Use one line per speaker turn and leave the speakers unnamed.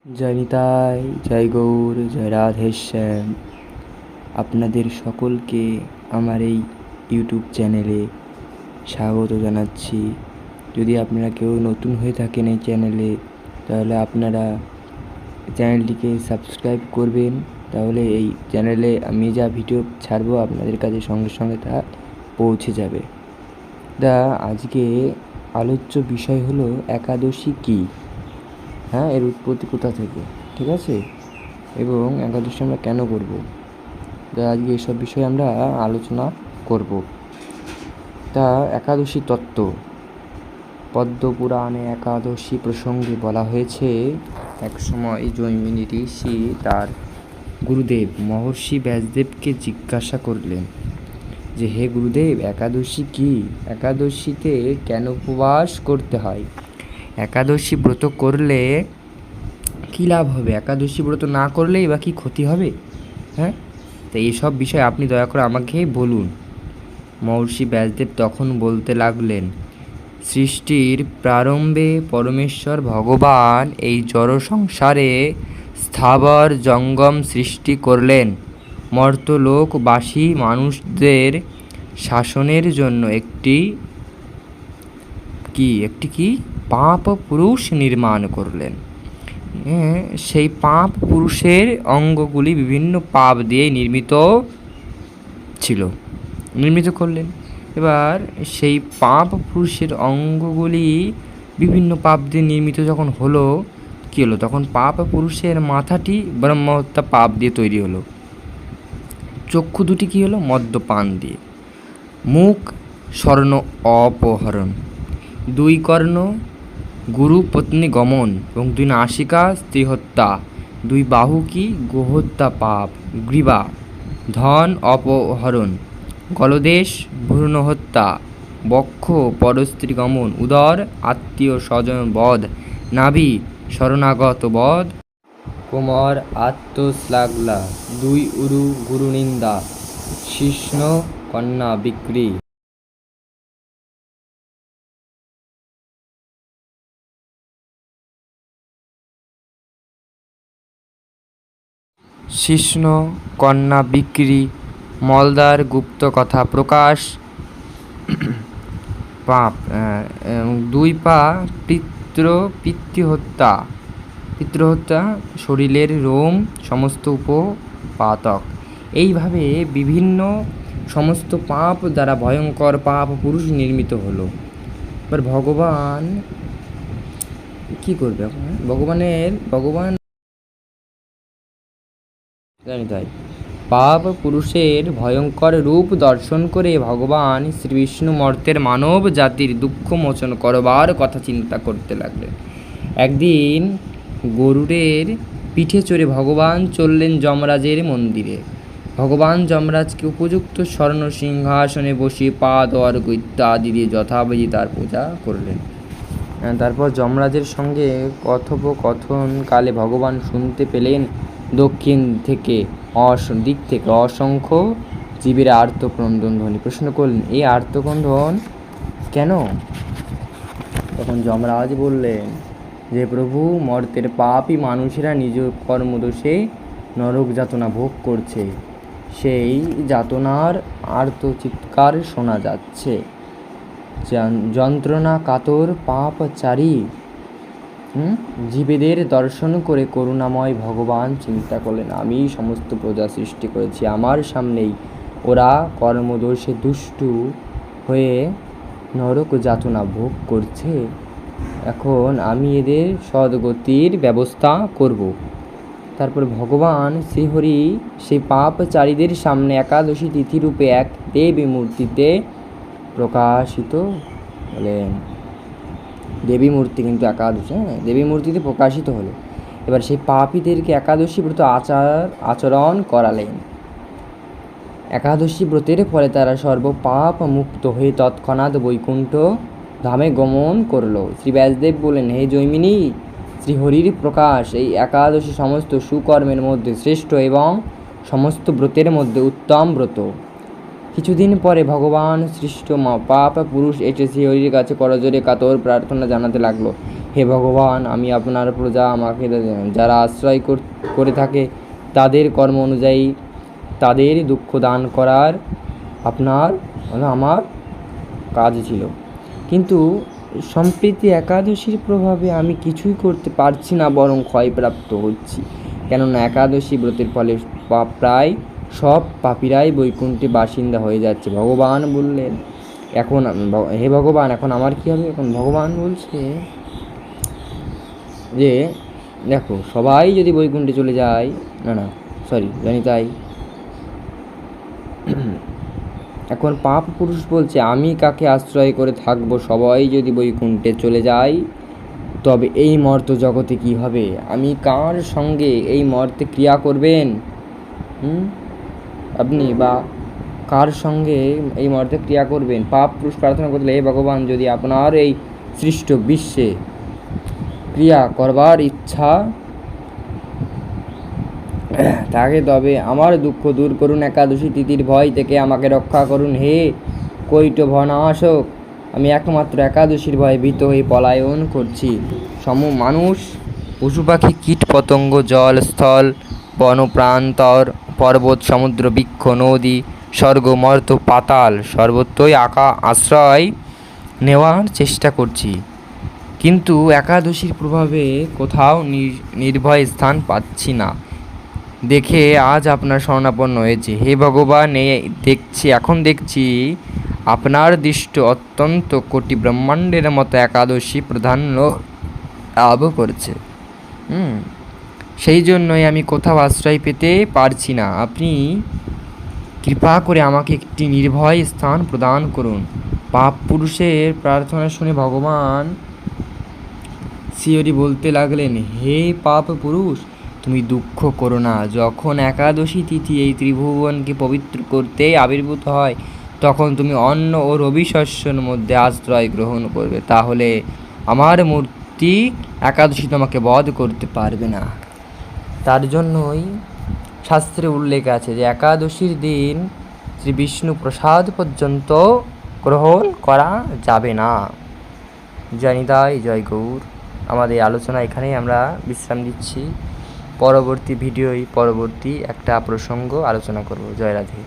জয় নিতাই, জয় গৌর, জয় রাধেশ্যাম। আপনাদের সকলকে আমার এই ইউটিউব চ্যানেলে স্বাগত জানাচ্ছি। যদি আপনারা কেউ নতুন হয়ে থাকেন এই চ্যানেলে, তাহলে আপনারা চ্যানেলটিকে সাবস্ক্রাইব করবেন। তাহলে এই চ্যানেলে আমি যা ভিডিও ছাড়বো আপনাদের কাছে সঙ্গে সঙ্গে তা পৌঁছে যাবে। আজকে আলোচ্য বিষয় হলো একাদশী কী, এর উৎপত্তি কোথা থেকে, ঠিক আছে, এবং একাদশী আমরা কেন করব। আজকে এসব বিষয়ে আমরা আলোচনা করব। একাদশী তত্ত্ব। পদ্মপুরাণে একাদশী প্রসঙ্গে বলা হয়েছে, এক সময় জৈমিনী ঋষি তার গুরুদেব মহর্ষি ব্যাসদেবকে জিজ্ঞাসা করলেন যে, হে গুরুদেব, একাদশী কী? একাদশীতে কেন উপবাস করতে হয়? একাদশী ব্রত করলে কী লাভ হবে? একাদশী ব্রত না করলেই বা কী ক্ষতি হবে? তো এইসব বিষয় আপনি দয়া করে আমাকে বলুন। মহর্ষি ব্যাসদেব তখন বলতে লাগলেন, সৃষ্টির প্রারম্ভে পরমেশ্বর ভগবান এই জড় সংসারে স্থাবর জঙ্গম সৃষ্টি করলেন মর্তলোকবাসী মানুষদের শাসনের জন্য একটি পাপ পুরুষ নির্মাণ করলেন। সেই পাপ পুরুষের অঙ্গগুলি বিভিন্ন পাপ দিয়ে নির্মিত করলেন। এবার সেই পাপ পুরুষের অঙ্গগুলি বিভিন্ন পাপ দিয়ে নির্মিত যখন হলো, কী হলো? তখন পাপ পুরুষের মাথাটি ব্রহ্মহত্যা পাপ দিয়ে তৈরি হলো। চক্ষু দুটি কী হলো? মদ্যপান দিয়ে। মুখ স্বর্ণ অপহরণ। 2 কর্ণ গুরু পত্নী গমন এবং 2 নাসিকা স্ত্রী হত্যা। 2 বাহু কি? গোহত্যা পাপ। গ্রীবা ধন অপহরণ। গলদেশ ভ্রূণ হত্যা। বক্ষ পরস্ত্রী গমন। উদর আত্মীয় স্বজন বধ। নাভি শরণাগত বধ। কোমর আত্মশ্লাঘলা। 2 উরু গুরু নিন্দা। শিষ্ণ কন্যা বিক্রি। শিষ্ণ কন্যা বিক্রি। মলদার গুপ্ত কথা প্রকাশ। পাপ 2 পা পিতৃহত্যা। শরীরের রোম সমস্ত উপপাতক। এইভাবে বিভিন্ন সমস্ত পাপ দ্বারা ভয়ঙ্কর পাপ পুরুষ নির্মিত হলো। এবার ভগবান কি করবে? ভগবান জানি তাই পাপ পুরুষের ভয়ঙ্কর রূপ দর্শন করে ভগবান শ্রীবিষ্ণু মর্তের মানব জাতির দুঃখ মোচন করবার কথা চিন্তা করতে লাগলেন। একদিন গরুড়ের পিঠে চড়ে ভগবান চললেন যমরাজের মন্দিরে। ভগবান যমরাজকে উপযুক্ত স্বর্ণ সিংহাসনে বসিয়ে পাদ অর্ঘ্য ইত্যাদি দিয়ে যথাবিধি তার পূজা করলেন। তারপর যমরাজের সঙ্গে কথোপকথনকালে ভগবান শুনতে পেলেন দক্ষিণ দিক থেকে অসংখ্য জীবের আর্তক্রন্দন ধ্বনি। প্রশ্ন করলেন, এই আর্তক্রন্দন কেন? তখন যমরাজ বললেন যে, প্রভু, মর্তের পাপী মানুষেরা নিজ কর্মদোষে নরক যাতনা ভোগ করছে। সেই যাতনার আর্তচিৎকার শোনা যাচ্ছে। যন্ত্রণা কাতর পাপচারী জীবেদের দর্শন করে করুণাময় ভগবান চিন্তা করলেন, আমি সমস্ত প্রজা সৃষ্টি করেছি, আমার সামনেই ওরা কর্মদোষে দুষ্টু হয়ে নরক যাতনা ভোগ করছে। এখন আমি এদের সদ্গতির ব্যবস্থা করব। তারপর ভগবান শ্রীহরি সেই পাপচারীদের সামনে একাদশী তিথিরূপে এক দেবী মূর্তিতে প্রকাশিত হলেন। দেবী মূর্তি, কিন্তু একাদশী, দেবী মূর্তিতে প্রকাশিত হলো। এবার সেই পাপীদেরকে একাদশী ব্রত আচরণ করালেন। একাদশী ব্রতের ফলে তারা সর্বপাপ মুক্ত হয়ে তৎক্ষণাৎ বৈকুণ্ঠ ধামে গমন করল। শ্রী ব্যাসদেব বলেন, হে জৈমিনী, শ্রীহরির প্রকাশ এই একাদশী সমস্ত সুকর্মের মধ্যে শ্রেষ্ঠ এবং সমস্ত ব্রতের মধ্যে উত্তম ব্রত। কিছুদিন পরে ভগবান সৃষ্ট পাপ পুরুষ এসে শ্রীহরির কাছে করজোরে কাতর প্রার্থনা জানাতে লাগলো, হে ভগবান, আমি আপনার প্রজা, আমাকে যারা আশ্রয় করে থাকে তাদের কর্ম অনুযায়ী তাদের দুঃখ দান করার আপনার আমার কাজ ছিল। কিন্তু সম্প্রতি একাদশীর প্রভাবে আমি কিছুই করতে পারছি না, বরং ক্ষয়প্রাপ্ত হচ্ছি। কেননা একাদশী ব্রতের ফলে প্রায় সব পাপীরাই বৈকুণ্ঠে বাসিন্দা হয়ে যাচ্ছে। ভগবান বললেন, এখন হে ভগবান, এখন আমার কী হবে? এখন ভগবান বলছে যে দেখো, সবাই যদি বৈকুণ্ঠে চলে যায়, জানি তাই। এখন পাপ পুরুষ বলছে, আমি কাকে আশ্রয় করে থাকবো? সবাই যদি বৈকুণ্ঠে চলে যায় তবে এই মর্ত জগতে কি হবে? আমি কার সঙ্গে এই মর্তে ক্রিয়া করবেন? আপনি বা কার সঙ্গে এই মর্তে ক্রিয়া করবেন? পাপ পুরুষ প্রার্থনা করলে, হে ভগবান, যদি আপনার এই সৃষ্ট বিশ্বে ক্রিয়া করবার ইচ্ছা থাকে তবে আমার দুঃখ দূর করুন, একাদশী তিথির ভয় থেকে আমাকে রক্ষা করুন। হে কৈটভনাশক, আমি একমাত্র একাদশীর ভয়ে ভীত হয়ে পলায়ন করছি। মানুষ, পশু পাখি, কীট পতঙ্গ, জল স্থল, বনপ্রান্তর, পর্বত, সমুদ্র, বৃক্ষ, নদী, স্বর্গ, মর্ত, পাতাল, সর্বত্রই আশ্রয় নেওয়ার চেষ্টা করছি, কিন্তু একাদশীর প্রভাবে কোথাও নির্ভয় স্থান পাচ্ছি না দেখে আজ আপনার শরণাপন্ন হয়েছে। হে ভগবান, এখন দেখছি আপনার দৃষ্ট অত্যন্ত কোটি ব্রহ্মাণ্ডের মতো একাদশী প্রাধান্য লাভ করেছে। সেই জন্যই আমি কোথাও আশ্রয় পেতে পারছি না। আপনি কৃপা করে আমাকে একটি নির্ভয় স্থান প্রদান করুন। পাপ পুরুষের প্রার্থনা শুনে ভগবান শ্রীহরি বলতে লাগলেন, হে পাপ পুরুষ, তুমি দুঃখ করো না। যখন একাদশী তিথি এই ত্রিভুবনকে পবিত্র করতে আবির্ভূত হয়, তখন তুমি অন্ন ও রবি শস্যের মধ্যে আশ্রয় গ্রহণ করবে। তাহলে আমার মূর্তি একাদশী তোমাকে বধ করতে পারবে না। তার জন্যই শাস্ত্রে উল্লেখ আছে যে একাদশীর দিন শ্রী বিষ্ণু প্রসাদ পর্যন্ত গ্রহণ করা যাবে না। জানিতাই জয় গৌর। আমাদের আলোচনা এখানেই আমরা বিশ্রাম দিচ্ছি। পরবর্তী ভিডিওয় পরবর্তী একটা প্রসঙ্গ আলোচনা করব। জয় রাধে।